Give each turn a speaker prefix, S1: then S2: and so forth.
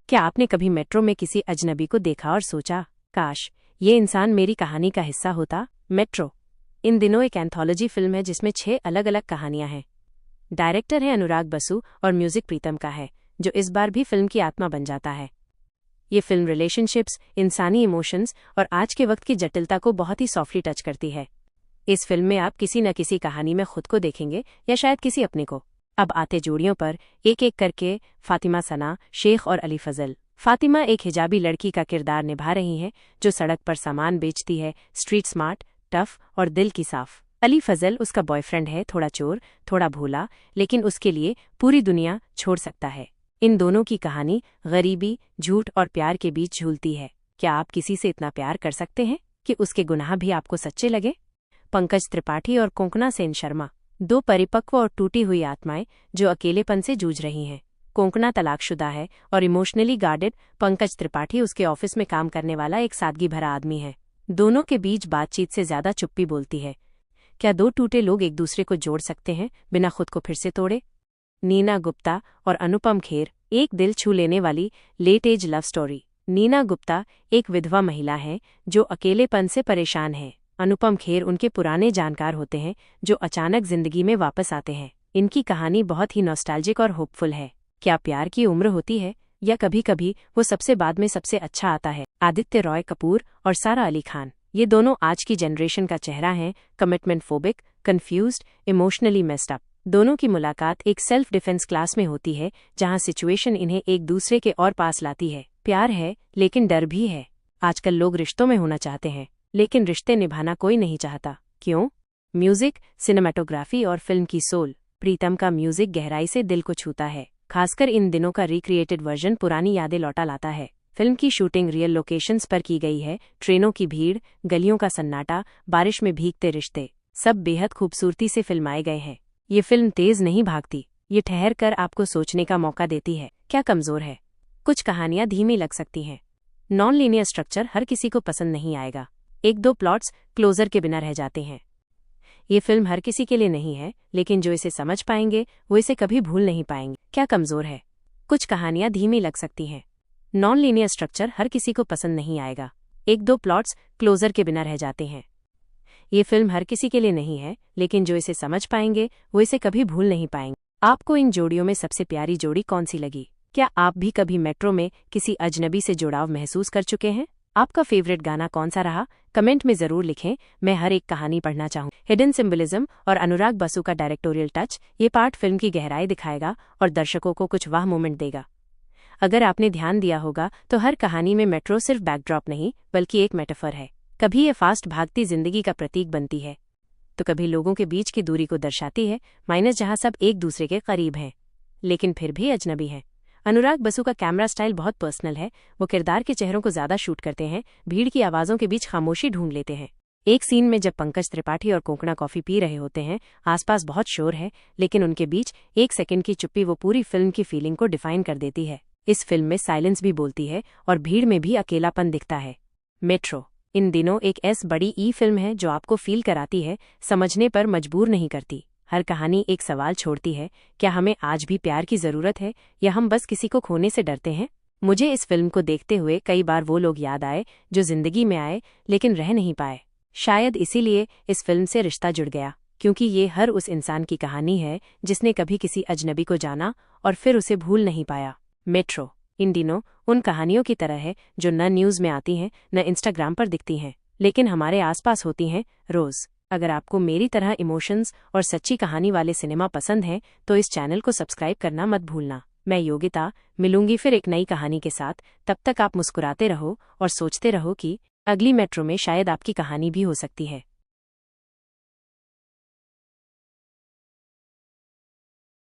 S1: क्या आपने कभी मेट्रो में किसी अजनबी को देखा और सोचा, काश ये इंसान मेरी कहानी का हिस्सा होता? मेट्रो इन दिनों एक एंथोलॉजी फिल्म है जिसमें 6 अलग अलग कहानियां हैं। डायरेक्टर है अनुराग बसु और म्यूजिक प्रीतम का है, जो इस बार भी फिल्म की आत्मा बन जाता है। ये फिल्म रिलेशनशिप्स, इंसानी इमोशंस और आज के वक्त की जटिलता को बहुत ही सॉफ्टली टच करती है। इस फिल्म में आप किसी न किसी कहानी में खुद को देखेंगे या शायद किसी अपने को। अब आते जोड़ियों पर एक एक करके। फातिमा सना, शेख और अली फजल। फातिमा एक हिजाबी लड़की का किरदार निभा रही हैं जो सड़क पर सामान बेचती है, स्ट्रीट स्मार्ट, टफ और दिल की साफ। अली फजल उसका बॉयफ्रेंड है, थोड़ा चोर, थोड़ा भोला, लेकिन उसके लिए पूरी दुनिया छोड़ सकता है। इन दोनों की कहानी गरीबी, झूठ और प्यार के बीच झूलती है। क्या आप किसी से इतना प्यार कर सकते हैं कि उसके गुनाह भी आपको सच्चे लगे? पंकज त्रिपाठी और कोंकणा सेन शर्मा, 2 परिपक्व और टूटी हुई आत्माएं जो अकेलेपन से जूझ रही हैं। कोंकणा तलाकशुदा है और इमोशनली गार्डेड। पंकज त्रिपाठी उसके ऑफिस में काम करने वाला एक सादगी भरा आदमी है। दोनों के बीच बातचीत से ज्यादा चुप्पी बोलती है। क्या 2 टूटे लोग एक दूसरे को जोड़ सकते हैं बिना खुद को फिर से तोड़े? नीना गुप्ता और अनुपम खेर, एक दिल छू लेने वाली late age love story. Neena Gupta एक विधवा महिला है जो अकेलेपन से परेशान है। अनुपम खेर उनके पुराने जानकार होते हैं जो अचानक जिंदगी में वापस आते हैं। इनकी कहानी बहुत ही नॉस्टैल्जिक और होपफुल है। क्या प्यार की उम्र होती है या कभी कभी वो सबसे बाद में सबसे अच्छा आता है? आदित्य रॉय कपूर और सारा अली खान, ये दोनों आज की जनरेशन का चेहरा हैं। Commitment phobic, confused, emotionally messed up. दोनों की मुलाकात एक सेल्फ डिफेंस क्लास में होती है जहां सिचुएशन इन्हें एक दूसरे के और पास लाती है। प्यार है लेकिन डर भी है। आजकल लोग रिश्तों में होना चाहते हैं लेकिन रिश्ते निभाना कोई नहीं चाहता। क्यों? म्यूजिक, सिनेमेटोग्राफी और फिल्म की सोल। प्रीतम का म्यूजिक गहराई से दिल को छूता है। खासकर इन दिनों का रिक्रिएटेड वर्जन पुरानी यादें लौटा लाता है। फिल्म की शूटिंग रियल लोकेशंस पर की गई है। ट्रेनों की भीड़, गलियों का सन्नाटा, बारिश में भीगते रिश्ते, सब बेहद खूबसूरती से फिल्माए गए हैं। ये फिल्म तेज नहीं भागती, ये ठहर कर आपको सोचने का मौका देती है। क्या कमजोर है? कुछ कहानियां धीमी लग सकती हैं। नॉन लीनियर स्ट्रक्चर हर किसी को पसंद नहीं आएगा। 1-2 प्लॉट्स क्लोजर के बिना रह जाते हैं। ये फिल्म हर किसी के लिए नहीं है, लेकिन जो इसे समझ पाएंगे वो इसे कभी भूल नहीं पाएंगे। क्या कमजोर है? कुछ कहानियां धीमी लग सकती हैं। नॉन लीनियर स्ट्रक्चर हर किसी को पसंद नहीं आएगा। 1-2 प्लॉट्स क्लोजर के बिना रह जाते हैं। ये फिल्म हर किसी के लिए नहीं है, लेकिन जो इसे समझ पाएंगे वो इसे कभी भूल नहीं पाएंगे। आपको इन जोड़ियों में सबसे प्यारी जोड़ी कौन सी लगी? क्या आप भी कभी मेट्रो में किसी अजनबी से जुड़ाव महसूस कर चुके हैं? आपका फेवरेट गाना कौन सा रहा? कमेंट में जरूर लिखें। मैं हर एक कहानी पढ़ना चाहूँ। हिडन सिंबलिज्म और अनुराग बसु का डायरेक्टोरियल टच, ये पार्ट फिल्म की गहराई दिखाएगा और दर्शकों को कुछ वाह मोमेंट देगा। अगर आपने ध्यान दिया होगा तो हर कहानी में मेट्रो सिर्फ बैकड्रॉप नहीं बल्कि एक मेटाफर है। कभी ये फास्ट भागती जिंदगी का प्रतीक बनती है तो कभी लोगों के बीच की दूरी को दर्शाती है, माइनस जहां सब एक दूसरे के करीब हैं लेकिन फिर भी अजनबी हैं। अनुराग बसु का कैमरा स्टाइल बहुत पर्सनल है। वो किरदार के चेहरों को ज्यादा शूट करते हैं, भीड़ की आवाजों के बीच खामोशी ढूंढ लेते हैं। एक सीन में जब पंकज त्रिपाठी और कोंकणा कॉफी पी रहे होते हैं, आसपास बहुत शोर है, लेकिन उनके बीच 1 सेकंड की चुप्पी वो पूरी फिल्म की फीलिंग को डिफाइन कर देती है। इस फिल्म में साइलेंस भी बोलती है और भीड़ में भी अकेलापन दिखता है। मेट्रो इन दिनों एक बड़ी फिल्म है जो आपको फील कराती है, समझने पर मजबूर नहीं करती। हर कहानी एक सवाल छोड़ती है, क्या हमें आज भी प्यार की जरूरत है या हम बस किसी को खोने से डरते हैं? मुझे इस फिल्म को देखते हुए कई बार वो लोग याद आए जो जिंदगी में आए लेकिन रह नहीं पाए। शायद इसीलिए इस फिल्म से रिश्ता जुड़ गया, क्योंकि ये हर उस इंसान की कहानी है जिसने कभी किसी अजनबी को जाना और फिर उसे भूल नहीं पाया। मेट्रो इन दिनों उन कहानियों की तरह है जो न न्यूज में आती हैं न इंस्टाग्राम पर दिखती हैं, लेकिन हमारे आसपास होती हैं रोज। अगर आपको मेरी तरह इमोशंस और सच्ची कहानी वाले सिनेमा पसंद है तो इस चैनल को सब्सक्राइब करना मत भूलना। मैं योगिता मिलूंगी फिर एक नई कहानी के साथ। तब तक आप मुस्कुराते रहो और सोचते रहो कि अगली मेट्रो में शायद आपकी कहानी भी हो सकती है।